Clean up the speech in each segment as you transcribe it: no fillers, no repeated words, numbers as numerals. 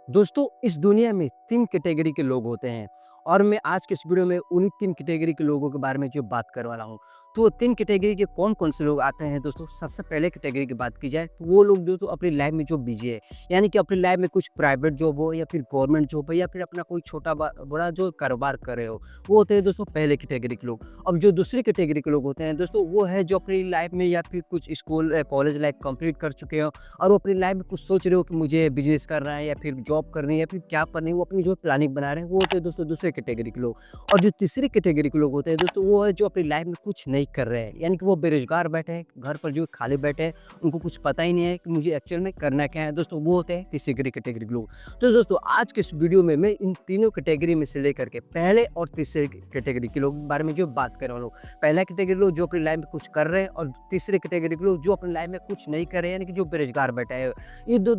दोस्तों इस दुनिया में 3 कैटेगरी के लोग होते हैं और मैं आज के इस वीडियो में उन्हीं 3 कैटेगरी के लोगों के बारे में जो बात करने वाला हूँ। तो वो 3 कैटेगरी के कौन-कौन से लोग आते हैं दोस्तों, सबसे पहले कैटेगरी की बात की जाए तो वो लोग जो तो अपनी लाइफ में जो बिज़ी है। यानी कि अपनी लाइफ में कुछ प्राइवेट जॉब हो या फिर गवर्नमेंट जॉब हो या फिर अपना कोई छोटा बड़ा जो कारोबार कर रहे हो, वो होते हैं दोस्तों पहले कैटेगरी के लोग। अब जो दूसरी कैटेगरी के लोग होते हैं दोस्तों, वो है जो अपनी लाइफ में या फिर कुछ स्कूल कॉलेज लाइफ कंप्लीट कर चुके हो और वो अपनी लाइफ में कुछ सोच रहे हो कि मुझे बिज़नेस करना है या फिर जॉब करनी है या फिर क्या करनी है, वो अपनी जो प्लानिंग बना रहे हैं, वो होते हैं दोस्तों दूसरे कैटेगरी के लोग। और जो तीसरी कैटेगरी के लोग होते हैं दोस्तों, वो है जो अपनी लाइफ में कुछ नहीं कर रहे हैं, यानी कि वो बेरोज़गार बैठे हैं, घर पर जो खाली बैठे हैं, उनको कुछ पता ही नहीं है कि मुझे एक्चुअल में करना क्या है दोस्तों, वो होते हैं तीसरी कैटेगरी के लोग। तो दोस्तों आज के इस वीडियो में मैं इन तीनों कैटेगरी में से लेकर के पहले और तीसरे कैटेगरी के लोगों के बारे में जो बात करने वाला हूँ। पहला कैटेगरी लोग जो अपनी लाइफ में कुछ कर रहे हैं और तीसरे कैटेगरी के लोग जो अपनी लाइफ में कुछ नहीं कर रहे हैं, यानी कि जो बेरोज़गार बैठे हैं। ये जो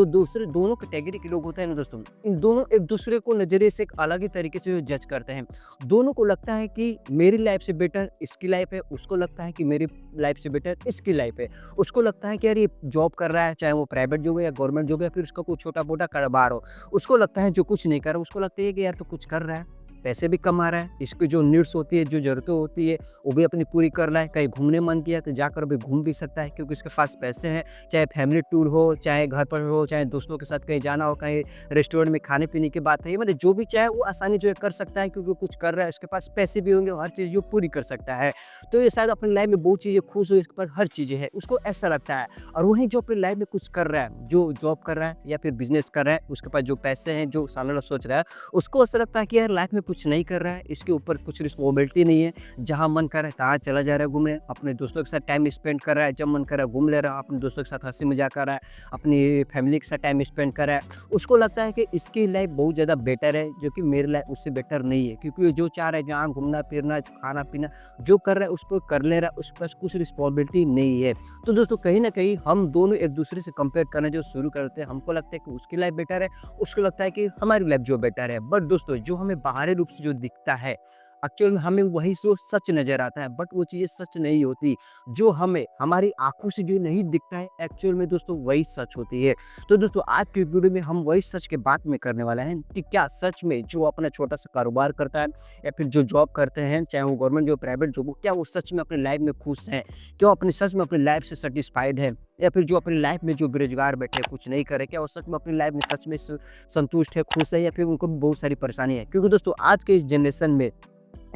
दूसरे दोनों कैटेगरी के लोग होते हैं ना दोस्तों, इन दोनों एक दूसरे को नज़रिए से एक अलग ही तरीके से जज करते हैं। दोनों को लगता है कि मेरी लाइफ से बेटर इसकी लाइफ है, उसको लगता है कि मेरी लाइफ से बेटर इसकी लाइफ है। उसको लगता है कि यार ये जॉब कर रहा है, चाहे वो प्राइवेट जॉब है या गवर्नमेंट जॉब है, फिर उसका कोई छोटा-मोटा कारोबार हो। उसको लगता है जो कुछ नहीं कर रहा, उसको लगता है कि यार तो कुछ कर रहा है, पैसे भी कमा रहा है, इसकी जो नीड्स होती है, जो ज़रूरतें होती है, वो भी अपनी पूरी कर रहा है। कहीं घूमने मन किया तो जाकर भी घूम भी सकता है क्योंकि उसके पास पैसे हैं। चाहे फैमिली टूर हो, चाहे घर पर हो, चाहे दोस्तों के साथ कहीं जाना हो, कहीं रेस्टोरेंट में खाने-पीने की बात है, मतलब जो भी चाहे वो आसानी जो है कर सकता है क्योंकि वो कुछ कर रहा है, उसके पास पैसे भी होंगे, हर चीज़ जो पूरी कर सकता है। तो ये शायद अपनी लाइफ में बहुत चीज़ें खुश हो, इसके पास हर चीज़ें हैं, उसको ऐसा लगता है। और वहीं जो अपनी लाइफ में कुछ कर रहा है, जो जॉब कर रहा है या फिर बिज़नेस कर रहा है, उसके पास जो पैसे हैं, जो सामने वाला सोच रहा है, उसको ऐसा लगता है कि यार लाइफ में कुछ नहीं कर रहा है, इसके ऊपर कुछ रिस्पॉन्सिबिलिटी नहीं है। जहाँ मन कर रहा है तहाँ चला जा रहा है घूमने, अपने दोस्तों के साथ टाइम स्पेंड कर रहा है, जब मन कर रहा है घूम ले रहा है, अपने दोस्तों के साथ हँसी मज़ाक कर रहा है, अपनी फैमिली के साथ टाइम स्पेंड कर रहा है। उसको लगता है कि इसकी लाइफ बहुत ज़्यादा बेटर है, जो कि मेरी लाइफ उससे बेटर नहीं है क्योंकि वो जो चाह रहा है जहाँ घूमना-फिरना, खाना-पीना जो कर रहा है उसको कर ले रहा है, उसके पास कुछ रिस्पॉन्सिबिलिटी नहीं है। तो दोस्तों कहीं न कहीं हम दोनों एक दूसरे से कंपेयर करना जो शुरू करते हैं, हमको लगता है कि उसकी लाइफ बेटर है, उसको लगता है कि हमारी लाइफ जो बेटर है। बट दोस्तों जो हमें बाहरी रूप से जो दिखता है, एक्चुअल में हमें वही जो सच नज़र आता है, बट वो चीज़ें सच नहीं होती। जो हमें हमारी आँखों से जो नहीं दिखता है, एक्चुअल में दोस्तों वही सच होती है। तो दोस्तों आज की वीडियो में हम वही सच की बात में करने वाले हैं कि क्या सच में जो अपना छोटा-सा कारोबार करता है या फिर जो जॉब करते हैं, चाहे वो गवर्नमेंट जॉब, प्राइवेट जॉब हो, क्या वो सच में अपनी लाइफ में खुश हैं? क्या वो अपनी सच में अपनी लाइफ से सैटिस्फाइड है? या फिर जो अपनी लाइफ में जो बेरोज़गार बैठे हैं, कुछ नहीं कर रहे, क्या वो सच में अपनी लाइफ में सच में संतुष्ट है, खुश है या फिर उनको भी बहुत सारी परेशानी है? क्योंकि दोस्तों आज के इस जनरेशन में,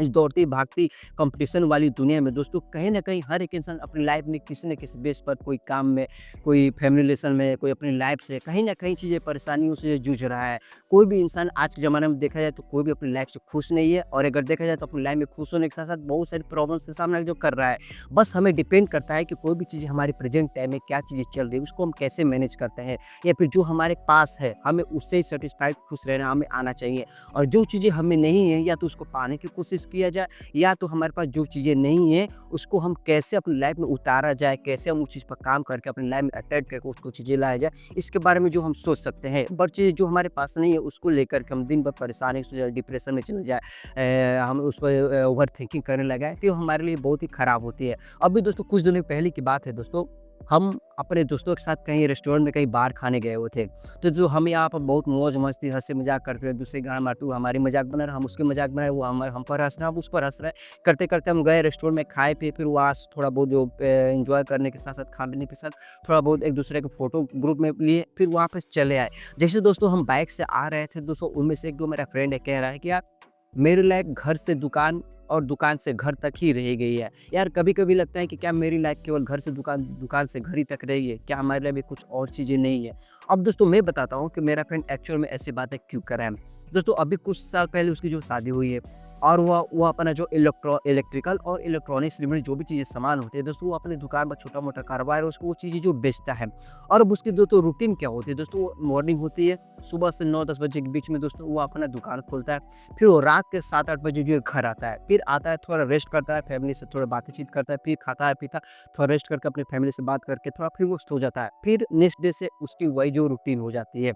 इस दौड़ती भागती कंपटीशन वाली दुनिया में दोस्तों कहीं न कहीं हर एक इंसान अपनी लाइफ में किसी न किसी बेस पर, कोई काम में, कोई फैमिली रिलेशन में, कोई अपनी लाइफ से कहीं न कहीं चीज़ें परेशानियों से जूझ रहा है। कोई भी इंसान आज के ज़माने में देखा जाए तो कोई भी अपनी लाइफ से खुश नहीं है और अगर देखा जाए तो अपनी लाइफ में खुश होने के साथ-साथ बहुत सारी प्रॉब्लम्स का सामना जो कर रहा है। बस हमें डिपेंड करता है कि कोई भी चीज़ें हमारे प्रेज़ेंट टाइम में क्या चीज़ें चल रही है, उसको हम कैसे मैनेज करते हैं या फिर जो हमारे पास है, हमें उससे ही सैटिस्फाइड खुश रहना हमें आना चाहिए। और जो चीज़ें हमें नहीं है, या तो उसको पाने की कोशिश किया जाए या तो हमारे पास जो चीज़ें नहीं हैं, उसको हम कैसे अपनी लाइफ में उतारा जाए, कैसे हम उस चीज़ पर काम करके अपनी लाइफ में अटैच करके उसको चीज़ें लाया जाए, इसके बारे में जो हम सोच सकते हैं। बट चीज़ें जो हमारे पास नहीं है, उसको लेकर के हम दिन भर परेशानी से डिप्रेशन में चले जाए, हम उस पर ओवरथिंकिंग करने लगे, तो हमारे लिए बहुत ही खराब होती है। अभी दोस्तों कुछ दिनों पहले की बात है दोस्तों, हम अपने दोस्तों के साथ कहीं रेस्टोरेंट में कहीं बाहर खाने गए हुए थे। तो जो हम यहाँ पर बहुत मौज-मस्ती, हँसी-मज़ाक करते हैं, दूसरे गाना मारते हुए हमारी मज़ाक बना रहा, हम उसकी मज़ाक बना रहे, वो हम पर हँस रहा, हम उस पर हँस रहे। करते-करते हम गए रेस्टोरेंट में, खाए-पिए, फिर वहाँ से थोड़ा बहुत जो एन्जॉय करने के साथ-साथ, खाने-पीने के साथ थोड़ा बहुत एक-दूसरे के फ़ोटो ग्रुप में लिए, फिर वहाँ पे चले आए। जैसे दोस्तों हम बाइक से आ रहे थे दोस्तों, उनमें से एक जो मेरा फ्रेंड है कह रहा है कि यार मेरी लाइफ घर से दुकान और दुकान से घर तक ही रह गई है। यार कभी-कभी लगता है कि क्या मेरी लाइफ केवल घर से दुकान, दुकान से घर ही तक रही है? क्या हमारे लाइफ में कुछ और चीज़ें नहीं है? अब दोस्तों मैं बताता हूँ कि मेरा फ्रेंड एक्चुअल में ऐसी बातें क्यों कर रहा है। दोस्तों अभी कुछ साल पहले उसकी जो शादी हुई है और वो अपना जो इलेक्ट्रिकल और इलेक्ट्रॉनिक्स रिलेटेड जो भी चीज़ें सामान होते हैं दोस्तों, वो अपनी दुकान पर छोटा-मोटा कारोबार है, उसको वो चीज़ें जो बेचता है। और अब उसकी दोस्तों रूटीन क्या होती है दोस्तों, वो मॉर्निंग होती है, सुबह से 9-10 बजे के बीच में दोस्तों वो अपना दुकान खोलता है। फिर वो रात के 7-8 बजे जो है घर आता है। फिर आता है, थोड़ा रेस्ट करता है, फैमिली से थोड़ा बातचीत करता है, फिर खाता है, पीता, थोड़ा रेस्ट करके अपनी फैमिली से बात करके थोड़ा फिर वो सो जाता है। फिर नेक्स्ट डे से उसकी वही जो रूटीन हो जाती है।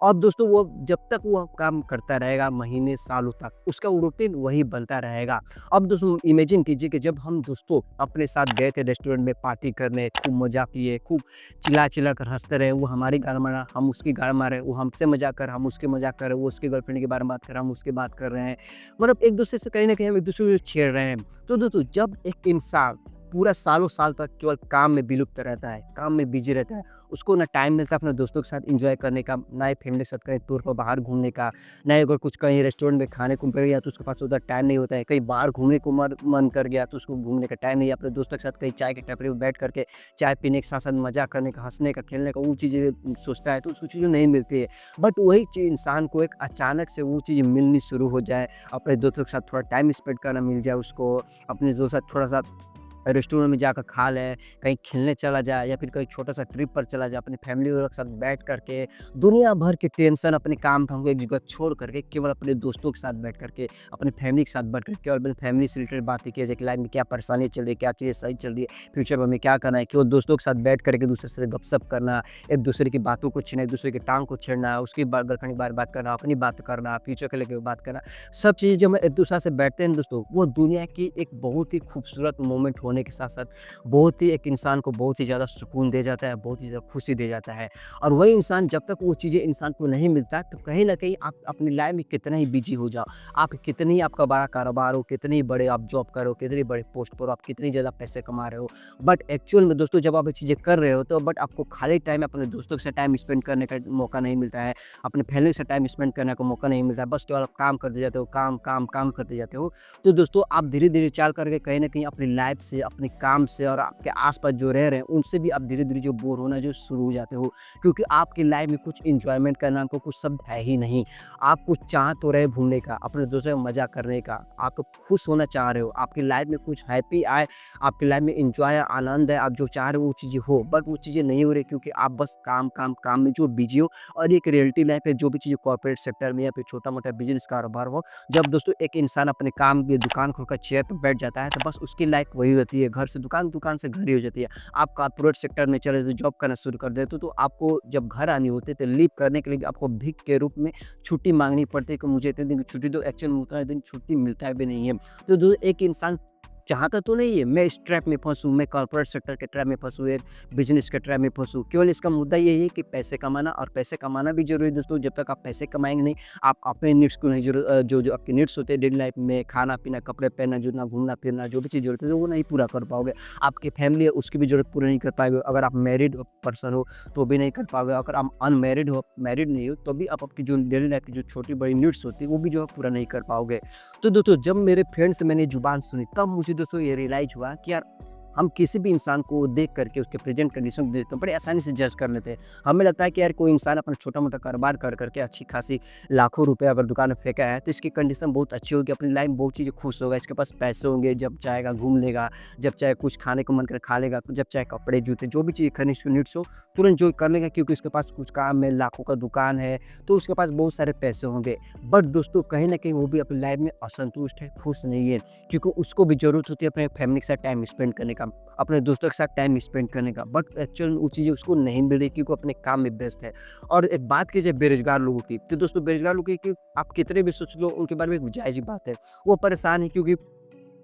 और दोस्तों वो जब तक वो काम करता रहेगा महीने, सालों तक, उसका वो रूटीन वही बनता रहेगा। अब दोस्तों इमेजिन कीजिए कि जब हम दोस्तों अपने साथ गए थे रेस्टोरेंट में पार्टी करने, खूब मज़ा किए, खूब चिल्ला-चिल्ला कर हँसते रहे, वो हमारी गाना मारा, हम उसकी गाना मारे, वो हमसे मज़ाक कर, हम उसके मज़ाक कर रहे हैं, वो उसके गर्लफ्रेंड के बारे में बात कर रहा है, हम उसकी बात कर रहे हैं। मतलब एक-दूसरे से कहीं न कहीं हम एक-दूसरे को छेड़ रहे हैं। तो दोस्तों जब एक इंसान पूरा सालों-साल तक केवल काम में विलुप्त रहता है, काम में बिज़ी रहता है, उसको ना टाइम मिलता है अपने दोस्तों के साथ एन्जॉय करने का, ना ही फैमिली के साथ कहीं टूर पर बाहर घूमने का, ना ही अगर कुछ कहीं रेस्टोरेंट में खाने को मिल गया तो उसके पास उधर टाइम नहीं होता है। कहीं बाहर घूमने को मन कर गया तो उसको घूमने का टाइम नहीं है। अपने दोस्तों के साथ कहीं चाय के टपरी पे बैठ कर के चाय पीने के साथ-साथ मज़ाक करने का, हँसने का, खेलने का, वो चीज़ें सोचता है तो उसको चीज़ें नहीं मिलती है। बट वही चीज़ इंसान को एक अचानक से वो चीज़ मिलनी शुरू हो जाए, अपने दोस्तों के साथ थोड़ा टाइम स्पेंड करना मिल जाए उसको, अपने दोस्तों के साथ थोड़ा-सा रेस्टोरेंट में जाकर खा ले, कहीं खेलने चला जाए या फिर कहीं छोटा-सा ट्रिप पर चला जाए, अपनी फैमिली वालों के साथ बैठ कर के, दुनिया भर की टेंशन अपने काम-धाम को एक जगह छोड़ कर के, केवल अपने दोस्तों के साथ बैठ कर के, अपनी फैमिली के साथ बैठ कर के, केवल अपनी फैमिली से रिलेटेड बातें किया जाए कि लाइफ में क्या परेशानी चल रही है, क्या चीज़ें सही चल रही है, फ्यूचर में हमें क्या करना है, केवल दोस्तों के साथ बैठ कर के एक-दूसरे से गपशप करना, एक-दूसरे की बातों को छीनना, एक-दूसरे की टाँग को छेड़ना, उसकी गर्लफ्रेंड के बारे में बात करना, अपनी बात करना, फ्यूचर को लेके बात करना। सब चीज़ें जब हम एक-दूसरे से बैठते हैं ना दोस्तों, वो दुनिया की एक बहुत ही खूबसूरत मोमेंट होने के साथ-साथ बहुत ही एक इंसान को बहुत ही ज़्यादा सुकून दे जाता है, बहुत ही ज़्यादा खुशी दे जाता है। और वही इंसान जब तक वो चीज़ें इंसान को नहीं मिलता, तो कहीं न कहीं आप अपनी लाइफ़ में कितना ही बिज़ी हो जाओ, आप कितनी ही आपका बड़ा कारोबार हो, कितनी बड़े आप जॉब कर रहे हो, कितनी बड़े पोस्ट पर हो, आप कितनी ज़्यादा पैसे कमा रहे हो। बट एक्चुअल में दोस्तों जब आप ये चीज़ें कर रहे हो तो बट आपको खाली टाइम अपने दोस्तों के साथ टाइम स्पेंड करने का मौका नहीं मिलता है, अपने फैमिली से टाइम स्पेंड करने का मौका नहीं मिलता है, बस केवल आप काम करते जाते हो, काम, काम, काम करते जाते हो। तो दोस्तों आप धीरे-धीरे चाल करके कहीं न कहीं अपनी लाइफ़ से, अपने काम से और आपके आस-पास जो रह रहे हैं, उनसे भी आप धीरे-धीरे जो बोर होना जो शुरू हो जाते हो। क्योंकि आपकी लाइफ़ में कुछ एन्जॉयमेंट का नाम का कुछ शब्द है ही नहीं। आप कुछ चाह तो रहे घूमने का, अपने दोस्तों से मज़ा करने का, आप तो खुश होना चाह रहे हो, आपकी लाइफ़ में कुछ हैप्पी आए, आपकी लाइफ़ में एन्जॉय आनंद है, आप जो चाह रहे हो वो चीज़ें हो, बट वो चीज़ें नहीं हो रही क्योंकि आप बस काम, काम, काम में जो बिज़ी हो। और एक रियलिटी लाइफ़ है जो भी चीज़ें कॉर्पोरेट सेक्टर में या फिर छोटा-मोटा बिज़नेस कारोबार हो, जब दोस्तों एक इंसान अपने काम की दुकान खोलकर चेयर पे बैठ जाता है, तो बस उसकी लाइफ़ वही होती है, घर से दुकान, दुकान से घर ही हो जाती है। आप कॉर्पोरेट सेक्टर में चले जाते जॉब करना शुरू कर देते हो तो आपको जब घर आनी होती है तो लीव करने के लिए आपको भीख के रूप में छुट्टी माँगनी पड़ती है कि मुझे इतने दिन की छुट्टी दो, एक्चुअल में उतना दिन छुट्टी मिलता भी नहीं है। तो जो एक इंसान चाहता तो नहीं है मैं इस ट्रैप में फँसूँ, मैं कॉर्पोरेट सेक्टर के ट्रैप में फँसूँ, एक बिज़नेस के ट्रैप में फँसूँ। केवल इसका मुद्दा यही है कि पैसे कमाना, और पैसे कमाना भी ज़रूरी है दोस्तों। जब तक आप पैसे कमाएँगे नहीं, आप अपने नीड्स को नहीं जो आपके नीड्स होते हैं डेली लाइफ़ में, खाना-पीना, कपड़े पहनना, जुड़ना, घूमना-फिरना, जो भी चीज़ ज़रूरत है वो नहीं पूरा कर पाओगे। आपकी फैमिली है उसकी भी ज़रूरत पूरी नहीं कर पाओगे। अगर आप मैरिड पर्सन हो तो भी नहीं कर पाओगे। अगर आप अनमैरिड हो, मैरिड नहीं हो तो भी आप आपकी जो डेली लाइफ़ की जो छोटी-बड़ी नीड्स होती है वो भी जो है पूरा नहीं कर पाओगे। तो दोस्तों जब मेरे फ्रेंड से मैंने ज़ुबान सुनी तब मुझे दोस्तों ये रियलाइज़ हुआ कि यार हम किसी भी इंसान को देख करके उसके प्रेजेंट कंडीशन को देखते हैं, बड़े आसानी से जज कर लेते हैं। हमें लगता है कि यार कोई इंसान अपना छोटा-मोटा कारोबार कर करके अच्छी खासी लाखों रुपए अगर दुकान में फेंका है तो इसकी कंडीशन बहुत अच्छी होगी, अपनी लाइफ में बहुत चीज़ें खुश होगा, इसके पास पैसे होंगे, जब चाहेगा घूम लेगा, जब चाहे कुछ खाने को मन करे खा लेगा, जब चाहे कपड़े, जूते जो भी चीज़ खरीदने की नीड्स हो तुरंत जो कर लेगा क्योंकि उसके पास कुछ काम है, लाखों का दुकान है, तो उसके पास बहुत सारे पैसे होंगे। बट दोस्तों कहीं न कहीं वो भी अपनी लाइफ में असंतुष्ट है, खुश नहीं है, क्योंकि उसको भी ज़रूरत होती है अपने फैमिली के साथ टाइम स्पेंड करने का, अपने दोस्तों के साथ टाइम स्पेंड करने का, बट एक्चुअल में वो चीज़ें उसको नहीं मिल रही क्योंकि वो अपने काम में व्यस्त है। और एक बात की जाए बेरोज़गार लोगों की, तो दोस्तों बेरोज़गार लोगों की आप कितने भी सोच लो उनके बारे में एक जायज़ बात है। वो परेशान है क्योंकि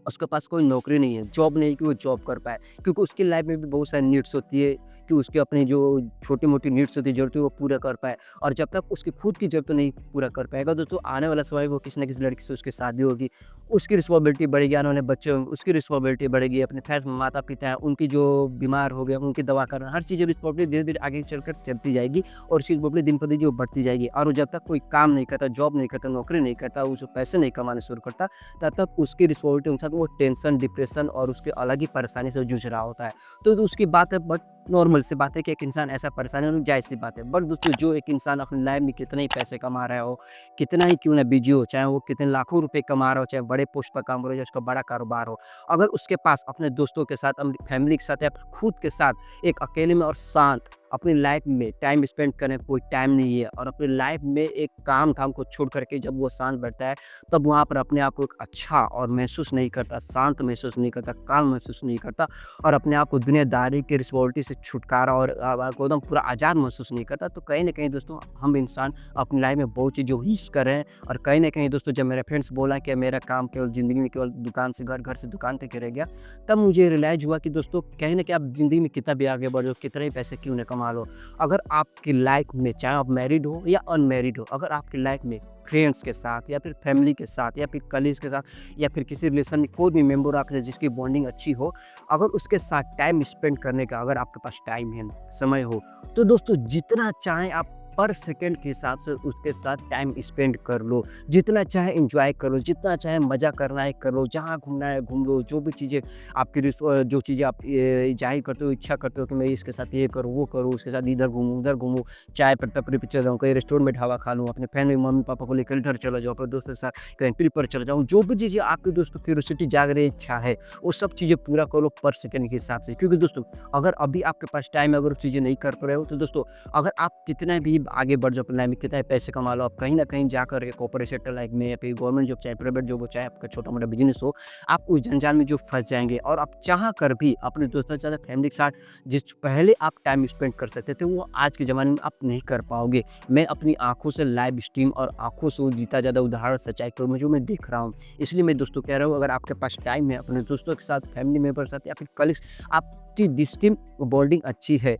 उसके पास कोई नौकरी नहीं है, जॉब नहीं है कि वो जॉब कर पाए, क्योंकि उसकी लाइफ में भी बहुत सारी नीड्स होती है कि उसकी अपनी जो छोटी-मोटी नीड्स होती है, ज़रूरतें वो पूरा कर पाए। और जब तक उसकी खुद की ज़रूरतें नहीं पूरा कर पाएगा तो आने वाला समय वो किसी न किसी लड़की से उसकी शादी होगी, उसकी रिस्पॉन्सिबिलिटी बढ़ेगी, आने वाले बच्चे होंगे, उसकी रिस्पॉन्सिबिलिटी बढ़ेगी, अपने खैर माता-पिता हैं, उनकी जो बीमार हो गए, उनकी दवा करना, हर चीज़ रिस्पॉन्सिबिलिटी धीरे-धीरे आगे चलकर चलती जाएगी और उसकी रिस्पॉन्सिबिलिटी दिन पर दिन जो बढ़ती जाएगी। और वो जब तक कोई काम नहीं करता, जॉब नहीं करता, नौकरी नहीं करता, उसे पैसे नहीं कमाने शुरू करता, तब तक उसकी रिस्पॉन्सिबिलिटी के साथ वो टेंशन, डिप्रेशन और उसके अलग ही परेशानी से जूझ रहा होता है। तो उसकी बात है, बट नॉर्मल सी बात है कि एक इंसान ऐसा परेशान है, जायज़ सी बात है। बट दोस्तों जो एक इंसान अपनी लाइफ में कितने ही पैसे कमा रहा हो, कितना ही क्यों ना बिज़ी हो, चाहे वो कितने लाखों रुपए कमा रहा हो, चाहे बड़े पोस्ट पर काम कर रहा हो, या उसका बड़ा कारोबार हो, अगर उसके पास अपने दोस्तों के साथ, अपनी फैमिली के साथ या खुद के साथ एक अकेले में और शांत अपनी लाइफ में टाइम स्पेंड करने का कोई टाइम नहीं है, और अपनी लाइफ में एक काम को छोड़ करके जब वो शांत बैठता है तब वहाँ पर अपने आप को एक अच्छा और महसूस नहीं करता, शांत महसूस नहीं करता, काम महसूस नहीं करता, और अपने आप को दुनियादारी की रिस्पॉन्सिबिलिटी से छुटकारा और आपको एकदम पूरा आज़ाद महसूस नहीं करता। तो कहीं न कहीं दोस्तों हम इंसान अपनी लाइफ में बहुत चीज़ जो मिस कर रहे हैं। और कहीं न कहीं दोस्तों जब मेरे फ्रेंड्स बोला कि मेरा काम केवल ज़िंदगी में केवल दुकान से घर, घर से दुकान तक ही रह गया, तब मुझे रियलाइज़ हुआ कि दोस्तों कहीं न कहीं आप ज़िंदगी में कितना भी आगे बढ़ जाओ, कितने ही पैसे क्यों ना कमा कमा लो। अगर आपकी लाइफ में चाहे आप मैरिड हो या अनमैरिड हो, अगर आपकी लाइफ में फ्रेंड्स के साथ या फिर फैमिली के साथ या फिर कलीग्स के साथ या फिर किसी रिलेशन में कोई भी मेंबर आपके साथ जिसकी बॉन्डिंग अच्छी हो, अगर उसके साथ टाइम स्पेंड करने का अगर आपके पास टाइम है, समय हो, तो दोस्तों जितना चाहें आप पर सेकंड के हिसाब से उसके साथ टाइम स्पेंड कर लो। जितना चाहे एन्जॉय कर लो, जितना चाहे मज़ा करना है कर लो, जहाँ घूमना है घूम लो, जो भी चीज़ें आपकी जो चीज़ें आप ज़ाहिर करते हो, इच्छा करते हो कि मैं इसके साथ ये करूँ, वो करूँ, उसके साथ इधर घूमूँ, उधर घूमूँ, चाय पर टपरी पे चला जाऊँ, कहीं रेस्टोरेंट में ढाबा खा लूँ, अपने फैमिली मम्मी-पापा को लेकर इधर चला जाऊँ, अपने दोस्तों के साथ कहीं ट्रिप पर चला जाऊँ। जो भी चीज़ें आपके दोस्तों क्यूरियोसिटी जाग रही इच्छा है, वो सब चीज़ें पूरा करो पर सेकंड के हिसाब से। क्योंकि दोस्तों अगर अभी आपके पास टाइम है, अगर वो चीज़ें नहीं कर पा रहे हो, तो दोस्तों अगर आप कितना भी आगे बढ़ जाओ अपनी लाइफ में, कितना पैसे कमा लो, आप कहीं न कहीं जाकर के कॉर्पोरेट सेक्टर लाइफ में या फिर गवर्नमेंट जॉब चाहे प्राइवेट जॉब हो, चाहे आपका छोटा-मोटा बिज़नेस हो, आप उस जंजाल में जो फँस जाएँगे और आप चाह कर भी अपने दोस्तों के साथ, फैमिली के साथ जिस पहले आप टाइम स्पेंड कर सकते थे, वो आज के ज़माने में आप नहीं कर पाओगे। मैं अपनी आँखों से लाइव स्ट्रीम और आँखों से वो जीता ज़्यादा उदाहरण सच्चाई को जो मैं देख रहा हूँ। इसलिए मैं दोस्तों कह रहा हूँ, अगर आपके पास टाइम है, अपने दोस्तों के साथ, फैमिली मेंबर के साथ या फिर कलीग्स, आपकी डिस्टिंक्ट बॉन्डिंग अच्छी है,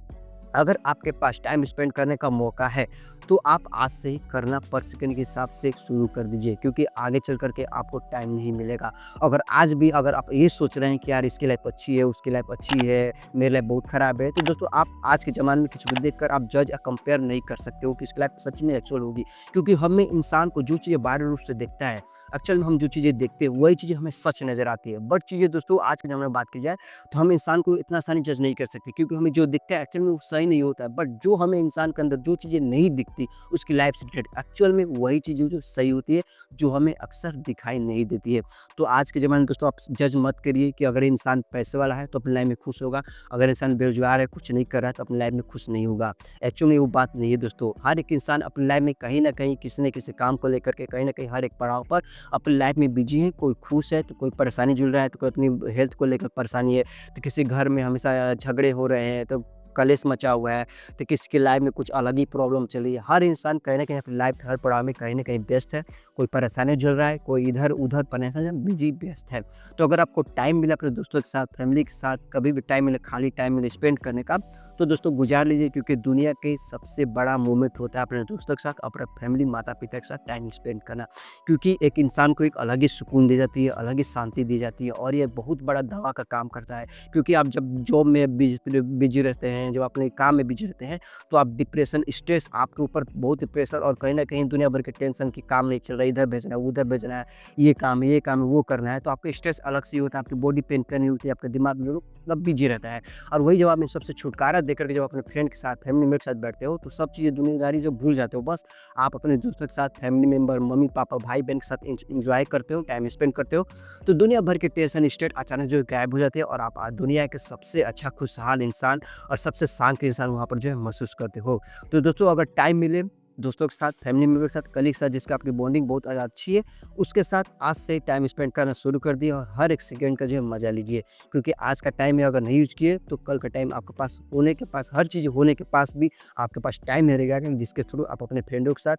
अगर आपके पास टाइम स्पेंड करने का मौका है, तो आप आज से ही करना पर सेकंड के हिसाब से शुरू कर दीजिए, क्योंकि आगे चल कर के आपको टाइम नहीं मिलेगा। अगर आज भी अगर आप ये सोच रहे हैं कि यार इसकी लाइफ अच्छी है, उसकी लाइफ अच्छी है, मेरी लाइफ बहुत ख़राब है, तो दोस्तों आप आज के ज़माने में किसी को देखकर आप जज या कंपेयर नहीं कर सकते हो कि इसकी लाइफ सच में एक्चुअल होगी। क्योंकि हमें इंसान को जो चीज़ें बाहरी रूप से दिखता है, एक्चुअल में हम जो चीज़ें देखते हैं, वही चीज़ें हमें सच नज़र आती है। बट चीज़ें दोस्तों आज के ज़माने में बात की जाए, तो हम इंसान को इतना आसानी जज नहीं कर सकते, क्योंकि हमें जो दिखता है एक्चुअल में वो सही नहीं होता है। बट जो हमें इंसान के अंदर जो चीज़ें नहीं दिखती, उसकी लाइफ से रिलेटेड एक्चुअल में वही चीज़ें जो सही होती है, जो हमें अक्सर दिखाई नहीं देती है। तो आज के ज़माने में दोस्तों आप जज मत करिए कि अगर इंसान पैसे वाला है तो अपनी लाइफ में खुश होगा, अगर इंसान बेरोज़गार है, कुछ नहीं कर रहा है, तो अपनी लाइफ में खुश नहीं होगा। एक्चुअल में वो बात नहीं है दोस्तों। हर एक इंसान अपनी लाइफ में कहीं न कहीं किसी न किसी काम को लेकर के कहीं न कहीं हर एक पड़ाव पर अपनी लाइफ में बिजी है। कोई खुश है तो कोई परेशानी झेल रहा है, तो कोई अपनी हेल्थ को लेकर परेशानी है, तो किसी घर में हमेशा झगड़े हो रहे हैं, तो कलेश मचा हुआ है, तो किसी की लाइफ में कुछ अलग ही प्रॉब्लम चल रही है। हर इंसान कहीं न कहीं अपनी लाइफ के हर पड़ाव में कहीं न कहीं व्यस्त है। कोई परेशानी झेल रहा है, कोई इधर-उधर परेशान बिजी व्यस्त है। तो अगर आपको टाइम मिला अपने दोस्तों के साथ, फैमिली के साथ, कभी भी टाइम मिले, खाली टाइम मिले स्पेंड करने का, तो दोस्तों गुज़ार लीजिए, क्योंकि दुनिया के सबसे बड़ा मोमेंट होता है अपने दोस्तों के साथ, अपने फैमिली, माता-पिता के साथ टाइम स्पेंड करना। क्योंकि एक इंसान को एक अलग ही सुकून दी जाती है, अलग ही शांति दी जाती है, और ये बहुत बड़ा दवा का काम करता है। क्योंकि आप जब जॉब में बिज़ी रहते हैं, जब अपने काम में बिज़ी रहते हैं, तो आप डिप्रेशन, स्ट्रेस, आपके ऊपर बहुत ही प्रेशर और कहीं न कहीं दुनिया भर के टेंशन कि काम नहीं चल रहा है, इधर भेजना है, उधर भेजना है, ये काम है, वो करना है, तो आपका स्ट्रेस अलग से ही होता है, आपकी बॉडी पेन करनी होती है, आपका दिमाग मतलब बिज़ी रहता है। और वही जब आप इन सबसे छुटकारा देकर के जब अपने फ्रेंड के साथ, फैमिली मेंबर के साथ बैठते हो, तो सब चीज़ें दुनियादारी जो भूल जाते हो। बस आप अपने दोस्तों के साथ, फैमिली मेंबर, मम्मी-पापा, भाई-बहन के साथ एन्जॉय करते हो, टाइम स्पेंड करते हो, तो दुनिया भर के टेंशन, स्ट्रेस अचानक जो है गायब हो जाते हैं, और आप आज दुनिया के सबसे अच्छा खुशहाल इंसान और सबसे शांत इंसान वहाँ पर जो है महसूस करते हो। तो दोस्तों अगर टाइम मिले दोस्तों के साथ, फैमिली मेंबर के साथ, कलीग के साथ, जिसका आपकी बॉन्डिंग बहुत ज़्यादा अच्छी है, उसके साथ आज से टाइम स्पेंड करना शुरू कर दिए और हर एक सेकंड का जो है मज़ा लीजिए। क्योंकि आज का टाइम में अगर नहीं यूज़ किए, तो कल का टाइम आपके पास होने के पास, हर चीज़ होने के पास भी आपके पास टाइम नहीं रहेगा, जिसके थ्रू आप अपने फ्रेंडों के साथ,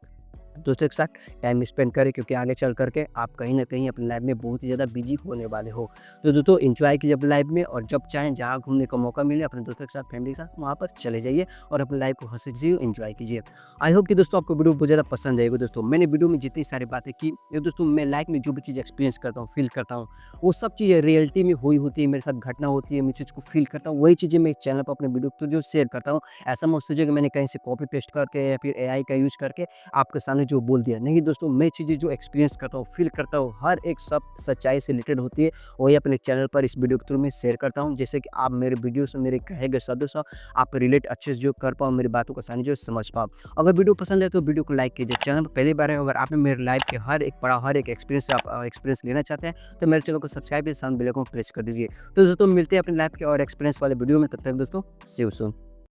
दोस्तों के साथ टाइम स्पेंड करें, क्योंकि आगे चल करके आप कहीं न कहीं अपनी लाइफ में बहुत ही ज़्यादा बिज़ी होने वाले हो। तो दोस्तों एन्जॉय कीजिए अपनी लाइफ में, और जब चाहें जहाँ घूमने का मौका मिले अपने दोस्तों के साथ, फैमिली के साथ, वहाँ पर चले जाइए और अपनी लाइफ को हँसी-खुशी एन्जॉय कीजिए। आई होप कि दोस्तों आपको वीडियो बहुत ज़्यादा पसंद आएगी। दोस्तों मैंने वीडियो में जितनी सारी बातें की, ये दोस्तों मैं लाइफ में जो भी चीज़ एक्सपीरियंस करता हूँ, फ़ील करता हूँ, वो सब चीज़ें रियलिटी में हुई होती है, मेरे साथ घटना होती है, मैं चीज़ को फ़ील करता हूँ, वही चीज़ें मैं इस चैनल पर अपने वीडियो पे जो शेयर करता हूँ। ऐसा मत सोचिए कि मैंने कहीं से कॉपी पेस्ट करके या फिर एआई का यूज़ करके आपके सामने जो बोल दिया। नहीं दोस्तों, मैं चीज़ें जो एक्सपीरियंस करता हूँ, फ़ील करता हूँ, हर एक सब सच्चाई से रिलेटेड होती है, वही अपने चैनल पर इस वीडियो के थ्रू मैं शेयर करता हूँ, जिससे कि आप मेरे वीडियो से, मेरे कहे गए शब्दों से आप रिलेट अच्छे से जो कर पाओ, मेरी बातों को आसानी जो समझ पाओ। अगर वीडियो पसंद है तो वीडियो को लाइक कीजिए। चैनल पर पहली बार है, अगर आपने मेरे लाइफ के हर एक पड़ाव, हर एक एक्सपीरियंस से आप एक्सपीरियंस लेना चाहते हैं, तो मेरे चैनल को सब्सक्राइब और साथ बेल आइकन को प्रेस कर दीजिए। तो दोस्तों मिलते हैं अपनी लाइफ के और एक्सपीरियंस वाले वीडियो में, तब तक दोस्तों सी यू सून।